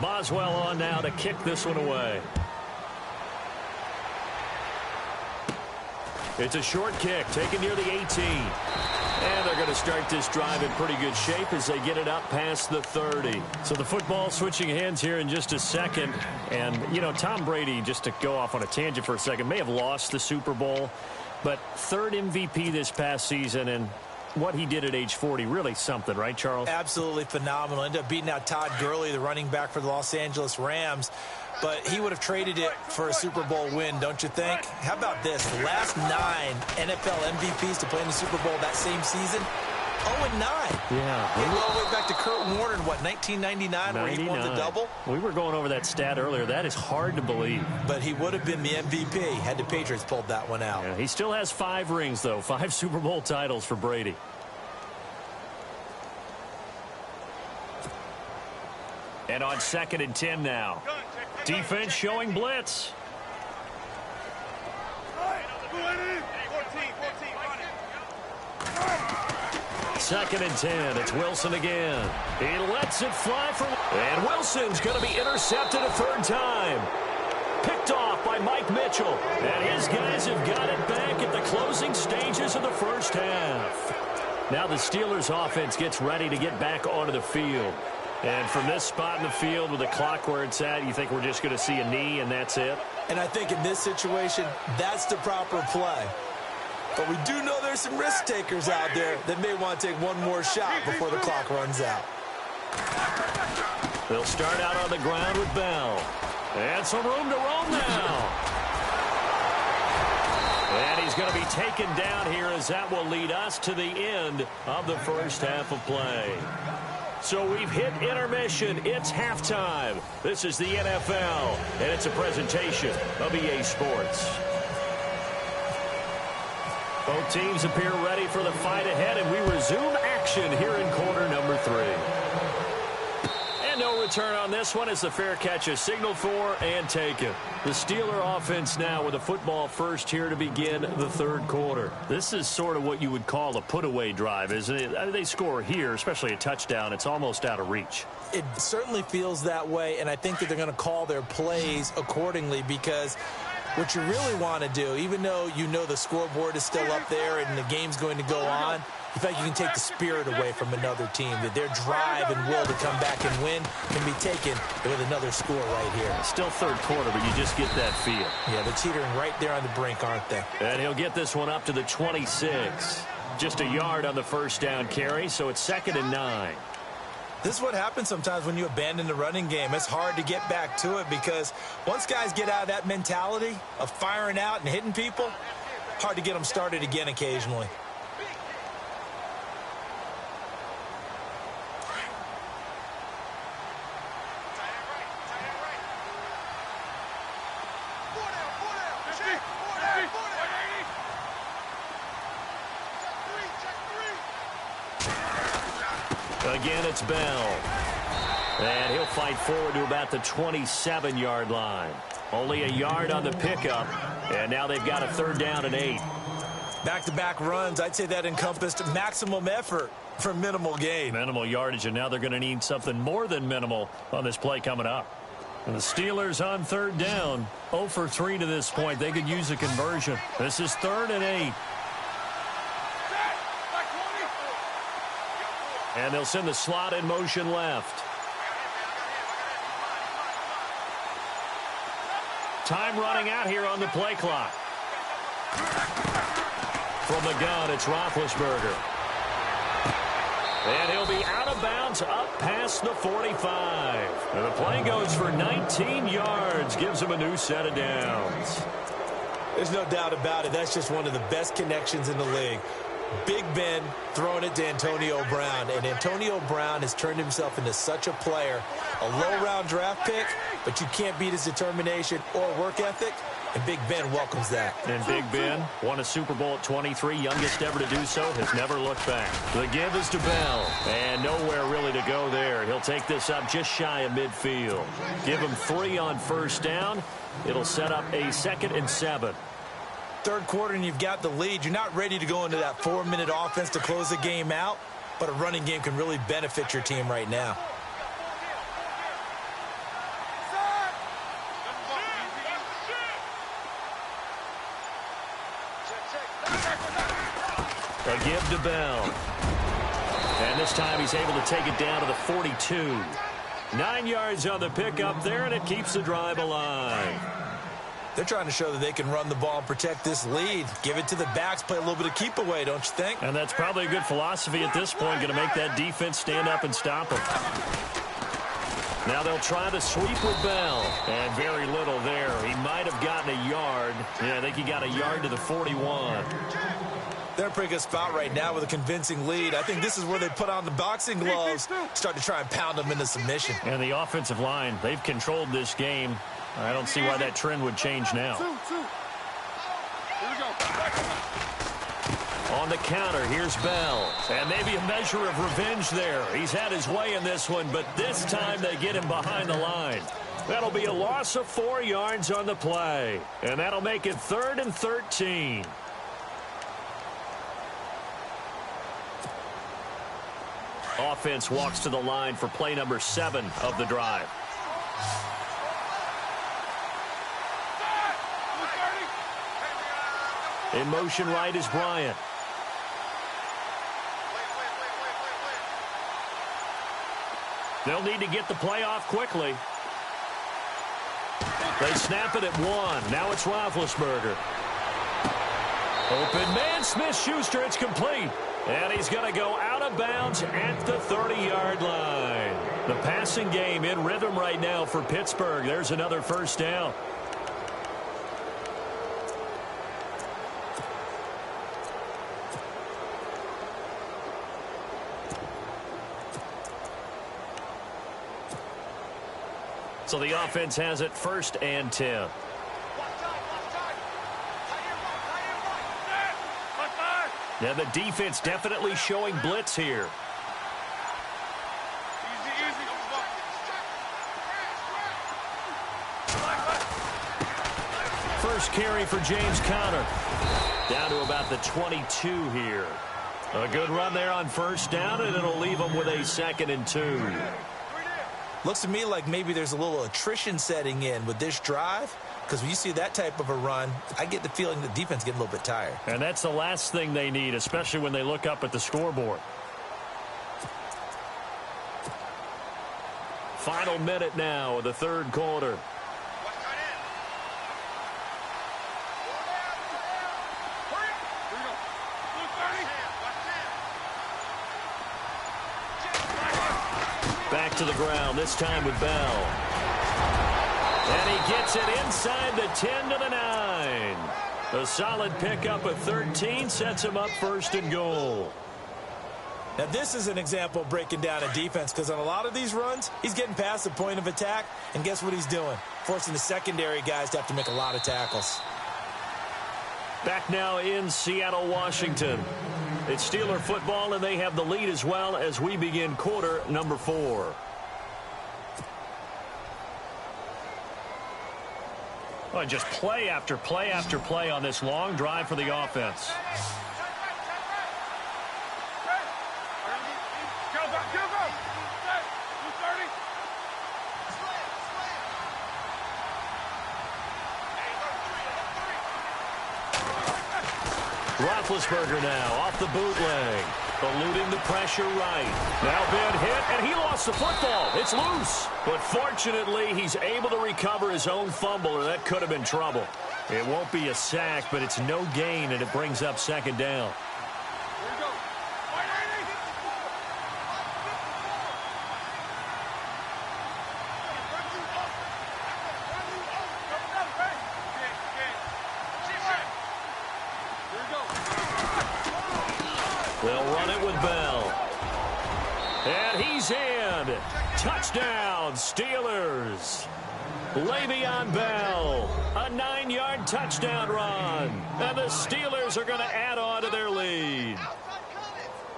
Boswell on now to kick this one away. It's a short kick taken near the 18. And they're going to start this drive in pretty good shape as they get it up past the 30. So the football switching hands here in just a second. And, you know, Tom Brady, just to go off on a tangent for a second, may have lost the Super Bowl. But third MVP this past season, and what he did at age 40, really something, right, Charles? Absolutely phenomenal. Ended up beating out Todd Gurley, the running back for the Los Angeles Rams. But he would have traded it for a Super Bowl win, don't you think? How about this? The last 9 NFL MVPs to play in the Super Bowl that same season, 0-9. Yeah. He go all the way back to Kurt Warner in, what, 1999, where he won the double? We were going over that stat earlier. That is hard to believe. But he would have been the MVP had the Patriots pulled that one out. Yeah, he still has 5 rings, though. 5 Super Bowl titles for Brady. And on 2nd and 10 now. Defense showing blitz. Second and 10. It's Wilson again. He lets it fly for... And Wilson's going to be intercepted a third time. Picked off by Mike Mitchell. And his guys have got it back at the closing stages of the first half. Now the Steelers offense gets ready to get back onto the field. And from this spot in the field with the clock where it's at, you think we're just going to see a knee and that's it? And I think in this situation, that's the proper play. But we do know there's some risk takers out there that may want to take one more shot before the clock runs out. They'll start out on the ground with Bell. And some room to roam now. And he's going to be taken down here as that will lead us to the end of the first half of play. So we've hit intermission. It's halftime. This is the NFL, and it's a presentation of EA Sports. Both teams appear ready for the fight ahead, and we resume action here in quarter number 3. And no return on this one as the fair catch is signaled for and taken. The Steeler offense now with a football first here to begin the third quarter. This is sort of what you would call a put-away drive, isn't it? I mean, they score here, especially a touchdown. It's almost out of reach. It certainly feels that way, and I think that they're going to call their plays accordingly because what you really want to do, even though you know the scoreboard is still up there and the game's going to go on, in fact, you can take the spirit away from another team, that their drive and will to come back and win can be taken with another score right here. Still third quarter, but you just get that feel. Yeah, they're teetering right there on the brink, aren't they? And he'll get this one up to the 26. Just a yard on the first down carry, so it's 2nd and 9. This is what happens sometimes when you abandon the running game. It's hard to get back to it because once guys get out of that mentality of firing out and hitting people, hard to get them started again occasionally. Again, it's Bell. And he'll fight forward to about the 27-yard line. Only a yard on the pickup. And now they've got a 3rd down and 8. Back-to-back runs, I'd say that encompassed maximum effort for minimal gain. Minimal yardage, and now they're going to need something more than minimal on this play coming up. And the Steelers on 3rd down. 0 for 3 to this point. They could use a conversion. This is 3rd and 8. And they'll send the slot in motion left. Time running out here on the play clock. From the gun, it's Roethlisberger. And he'll be out of bounds up past the 45. And the play goes for 19 yards. Gives him a new set of downs. There's no doubt about it. That's just one of the best connections in the league. Big Ben throwing it to Antonio Brown, and Antonio Brown has turned himself into such a player. A low-round draft pick, but you can't beat his determination or work ethic, and Big Ben welcomes that. And Big Ben won a Super Bowl at 23, youngest ever to do so, has never looked back. The give is to Bell, and nowhere really to go there. He'll take this up just shy of midfield. Give him 3 on first down. It'll set up a 2nd and 7. Third quarter and you've got the lead. You're not ready to go into that 4-minute offense to close the game out, but a running game can really benefit your team right now. give to Bell. And this time he's able to take it down to the 42. 9 yards on the pickup there, and it keeps the drive alive. They're trying to show that they can run the ball and protect this lead. Give it to the backs, play a little bit of keep away, don't you think? And that's probably a good philosophy at this point, going to make that defense stand up and stop them. Now they'll try the sweep with Bell. And very little there. He might have gotten a yard. Yeah, I think he got a yard to the 41. They're in a pretty good spot right now with a convincing lead. I think this is where they put on the boxing gloves, start to try and pound them into submission. And the offensive line, they've controlled this game. I don't see why that trend would change now. On the counter, here's Bell. And maybe a measure of revenge there. He's had his way in this one, but this time they get him behind the line. That'll be a loss of 4 yards on the play. And that'll make it 3rd and 13. Offense walks to the line for play number 7 of the drive. In motion right is Bryant. They'll need to get the play off quickly. They snap it at 1. Now it's Roethlisberger. Open man, Smith-Schuster. It's complete. And he's going to go out of bounds at the 30-yard line. The passing game in rhythm right now for Pittsburgh. There's another first down. So the offense has it 1st and 10. Now the defense definitely showing blitz here. First carry for James Conner. Down to about the 22 here. A good run there on first down, and it'll leave them with a 2nd and 2. Looks to me like maybe there's a little attrition setting in with this drive, because when you see that type of a run, I get the feeling the defense getting a little bit tired. And that's the last thing they need, especially when they look up at the scoreboard. Final minute now of the 3rd quarter. Back to the ground, this time with Bell. And he gets it inside the 10 to the 9. A solid pickup of 13 sets him up 1st and goal. Now this is an example of breaking down a defense, because on a lot of these runs, he's getting past the point of attack, and guess what he's doing? Forcing the secondary guys to have to make a lot of tackles. Back now in Seattle, Washington. It's Steeler football, and they have the lead as well as we begin quarter number 4. Well, just play after play after play on this long drive for the offense. Roethlisberger now off the bootleg, eluding the pressure right. Now been hit, and he lost the football. It's loose. But fortunately, he's able to recover his own fumble, or that could have been trouble. It won't be a sack, but it's no gain, and it brings up 2nd down. They'll run it with Bell. And he's in. Touchdown, Steelers. Le'Veon Bell, a 9-yard touchdown run. And the Steelers are going to add on to their lead.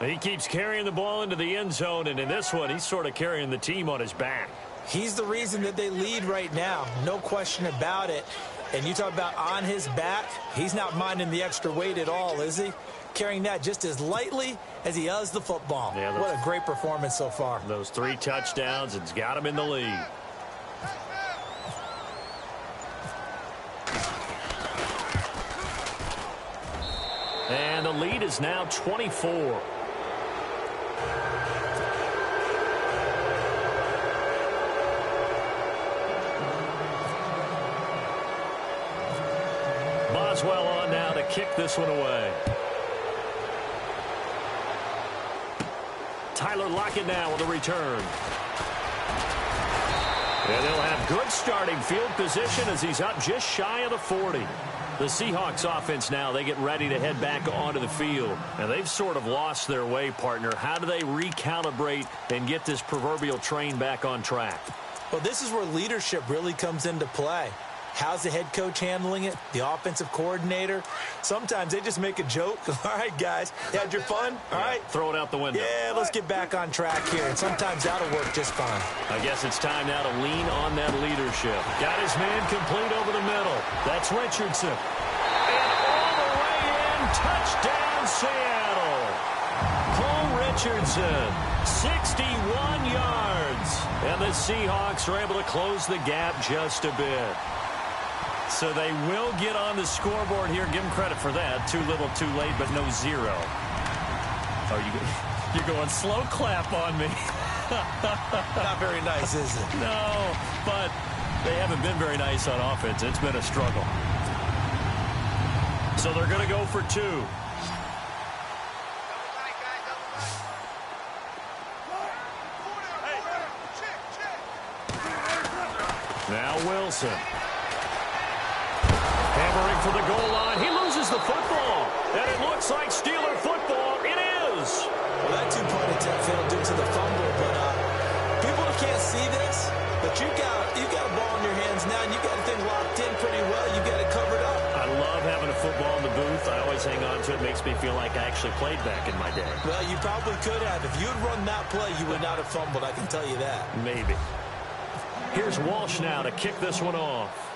He keeps carrying the ball into the end zone, and in this one, he's sort of carrying the team on his back. He's the reason that they lead right now. No question about it. And you talk about on his back, he's not minding the extra weight at all, is he? Carrying that just as lightly as he does the football. Yeah, what a great performance so far. Those 3 touchdowns, it's got him in the lead. And the lead is now 24. Boswell on now to kick this one away. Tyler Lockett now with a return. And they'll have good starting field position as he's up just shy of the 40. The Seahawks offense now, they get ready to head back onto the field. And they've sort of lost their way, partner. How do they recalibrate and get this proverbial train back on track? Well, this is where leadership really comes into play. How's the head coach handling it? The offensive coordinator? Sometimes they just make a joke. All right, guys, you had your fun? All right. Throw it out the window. Yeah, let's get back on track here. And sometimes that'll work just fine. I guess it's time now to lean on that leadership. Got his man complete over the middle. That's Richardson. And all the way in, touchdown Seattle. Cole Richardson, 61 yards. And the Seahawks are able to close the gap just a bit. So they will get on the scoreboard here. Give them credit for that. Too little, too late, but no zero. Oh, you're going slow clap on me. Not very nice, is it? No, but they haven't been very nice on offense. It's been a struggle. So they're going to go for two. Now Wilson. Hammering for the goal line. He loses the football. And it looks like Steeler football. It is. Well, that two-point attempt failed due to the fumble. But people can't see this. But you got a ball in your hands now, and you got the thing locked in pretty well. You got it covered up. I love having a football in the booth. I always hang on to it. It makes me feel like I actually played back in my day. Well, you probably could have. If you had run that play, you would not have fumbled. I can tell you that. Maybe. Here's Walsh now to kick this one off.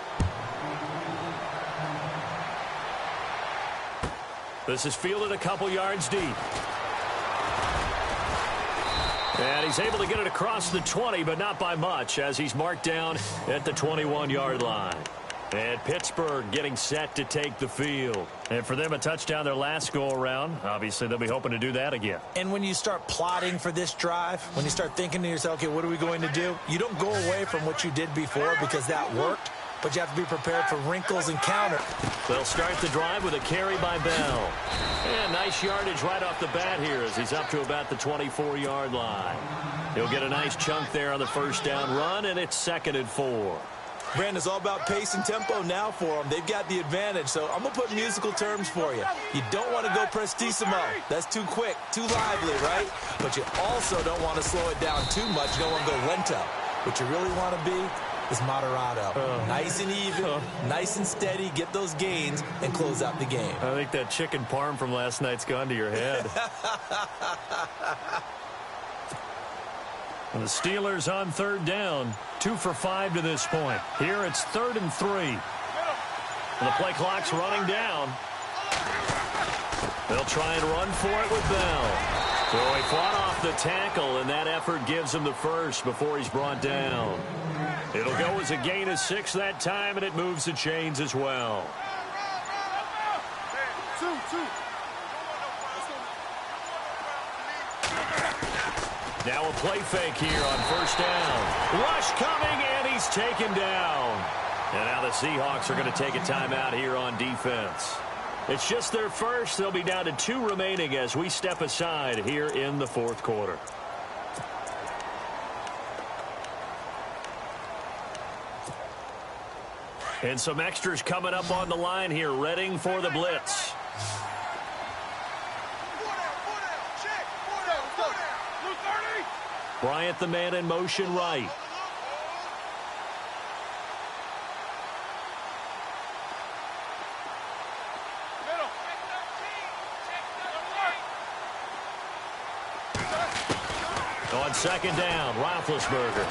This is fielded a couple yards deep. And he's able to get it across the 20, but not by much, as he's marked down at the 21-yard line. And Pittsburgh getting set to take the field. And for them, a touchdown their last go-around. Obviously, they'll be hoping to do that again. And when you start plotting for this drive, when you start thinking to yourself, okay, what are we going to do? You don't go away from what you did before because that worked. But you have to be prepared for wrinkles and counter. They'll start the drive with a carry by Bell. And nice yardage right off the bat here as he's up to about the 24-yard line. He'll get a nice chunk there on the first down run, and it's 2nd and 4. Brandon, it's all about pace and tempo now for them. They've got the advantage, so I'm going to put musical terms for you. You don't want to go prestissimo. That's too quick, too lively, right? But you also don't want to slow it down too much. You don't want to go lento. What you really want to be is moderato. Nice and even, nice and steady, get those gains, and close out the game. I think that chicken parm from last night's gone to your head. And the Steelers on 3rd down, 2 for 5 to this point. Here it's 3rd and 3. And the play clock's running down. They'll try and run for it with Bell. So he fought off the tackle, and that effort gives him the first before he's brought down. It'll go as a gain of 6 that time, and it moves the chains as well. Now a play fake here on 1st down. Rush coming, and he's taken down. And now the Seahawks are going to take a timeout here on defense. It's just their first. They'll be down to 2 remaining as we step aside here in the 4th quarter. And some extras coming up on the line here, readying for the blitz. Bryant, the man in motion right. On 2nd down, Roethlisberger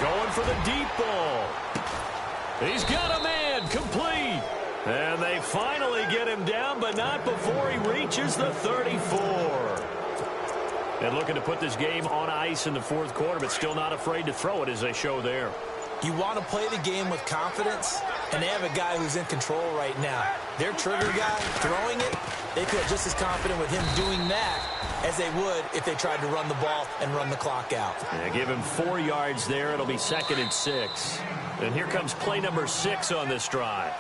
going for the deep ball. He's got a man complete. And they finally get him down, but not before he reaches the 34. And looking to put this game on ice in the 4th quarter, but still not afraid to throw it as they show there. You want to play the game with confidence, and they have a guy who's in control right now. Their trigger guy throwing it, they feel just as confident with him doing that as they would if they tried to run the ball and run the clock out. Yeah, give him 4 yards there. It'll be 2nd and 6. And here comes play number 6 on this drive.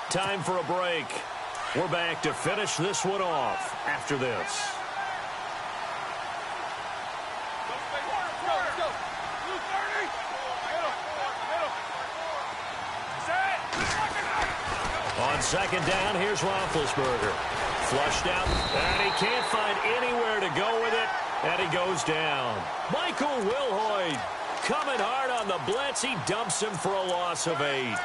Time for a break. We're back to finish this one off after this. On 2nd down, here's Roethlisberger. Flushed out, and he can't find anywhere to go with it, and he goes down. Michael Wilhoit coming hard on the blitz. He dumps him for a loss of 8.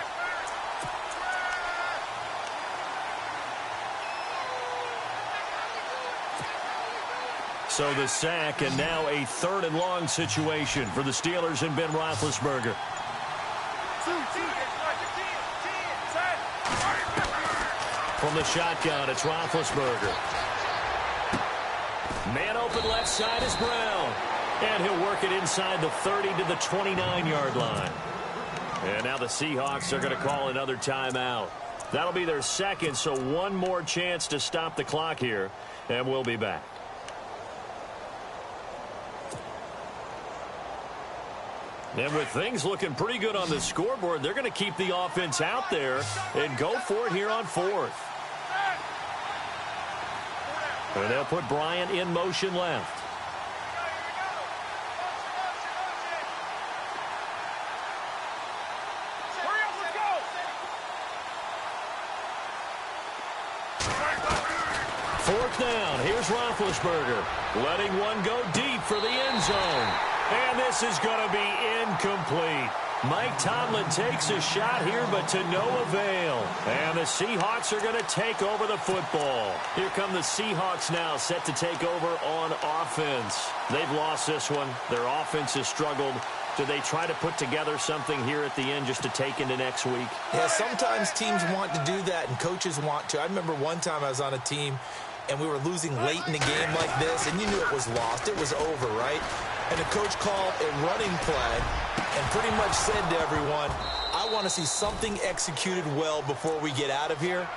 So the sack, and now a 3rd and long situation for the Steelers and Ben Roethlisberger. From the shotgun, it's Roethlisberger. Man open left side is Brown. And he'll work it inside the 30 to the 29-yard line. And now the Seahawks are going to call another timeout. That'll be their 2nd, so one more chance to stop the clock here, and we'll be back. And with things looking pretty good on the scoreboard, they're going to keep the offense out there and go for it here on 4th. And they'll put Bryant in motion left. Fourth down, here's Roethlisberger. Letting one go deep for the end zone. And this is going to be incomplete. Mike Tomlin takes a shot here, but to no avail. And the Seahawks are going to take over the football. Here come the Seahawks now, set to take over on offense. They've lost this one. Their offense has struggled. Do they try to put together something here at the end just to take into next week? Yeah, sometimes teams want to do that, and coaches want to. I remember one time I was on a team, and we were losing late in the game like this, and you knew it was lost. It was over, right? And the coach called a running play and pretty much said to everyone, I want to see something executed well before we get out of here.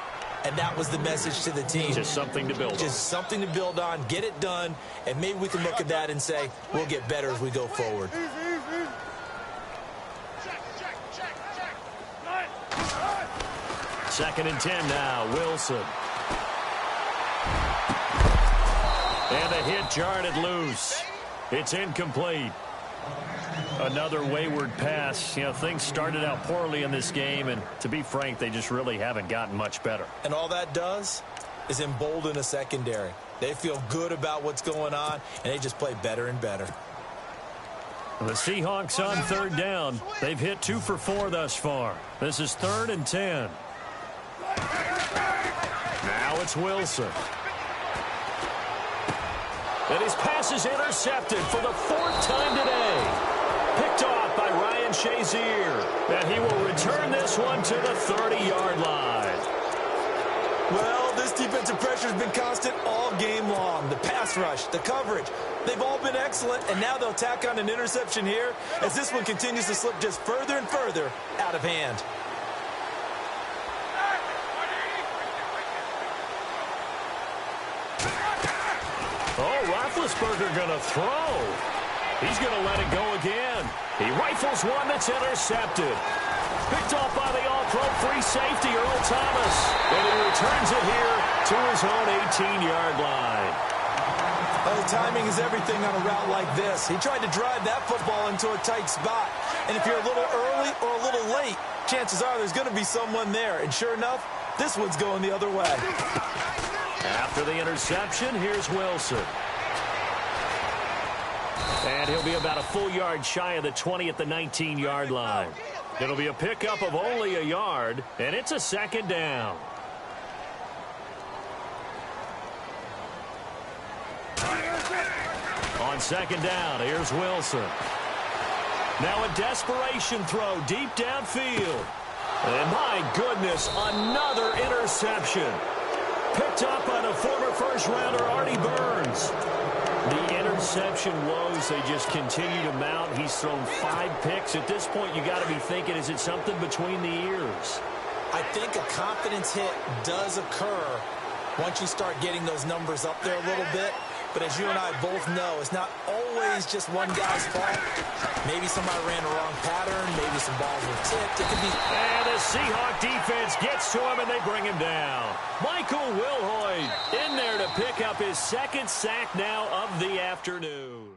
And that was the message to the team. Just something to build on. Just something to build on, get it done, and maybe we can look at that and say, we'll get better as we go forward. Second and 10 now, Wilson. And a hit jarred it loose. It's incomplete. Another wayward pass. You know, things started out poorly in this game, and to be frank, they just really haven't gotten much better. And all that does is embolden a secondary. They feel good about what's going on, and they just play better and better. The Seahawks on 3rd down. They've hit 2 for 4 thus far. This is 3rd and 10. Now it's Wilson. And his pass is intercepted for the 4th time today. Picked off by Ryan Shazier. And he will return this one to the 30-yard line. Well, this defensive pressure has been constant all game long. The pass rush, the coverage, they've all been excellent, and now they'll tack on an interception here as this one continues to slip just further and further out of hand. Oh, Roethlisberger going to throw. He's going to let it go again. He rifles one that's intercepted. Picked off by the all-pro free safety, Earl Thomas. And he returns it here to his own 18-yard line. Well, the timing is everything on a route like this. He tried to drive that football into a tight spot. And if you're a little early or a little late, chances are there's going to be someone there. And sure enough, this one's going the other way. After the interception, here's Wilson. And he'll be about a full yard shy of the 20 at the 19-yard line. It'll be a pickup of only a yard, and it's a 2nd down. On 2nd down, here's Wilson. Now a desperation throw deep downfield. And my goodness, another interception. Picked up by the former first-rounder Artie Burns. The interception interception woes, they just continue to mount. He's thrown 5 picks. At this point, you got to be thinking, is it something between the ears? I think a confidence hit does occur once you start getting those numbers up there a little bit. But as you and I both know, it's not always just one guy's fault. Maybe somebody ran the wrong pattern. Maybe some balls were tipped. It could be. And the Seahawk defense gets to him, and they bring him down. Michael Wilhoit in there to pick up his 2nd sack now of the afternoon.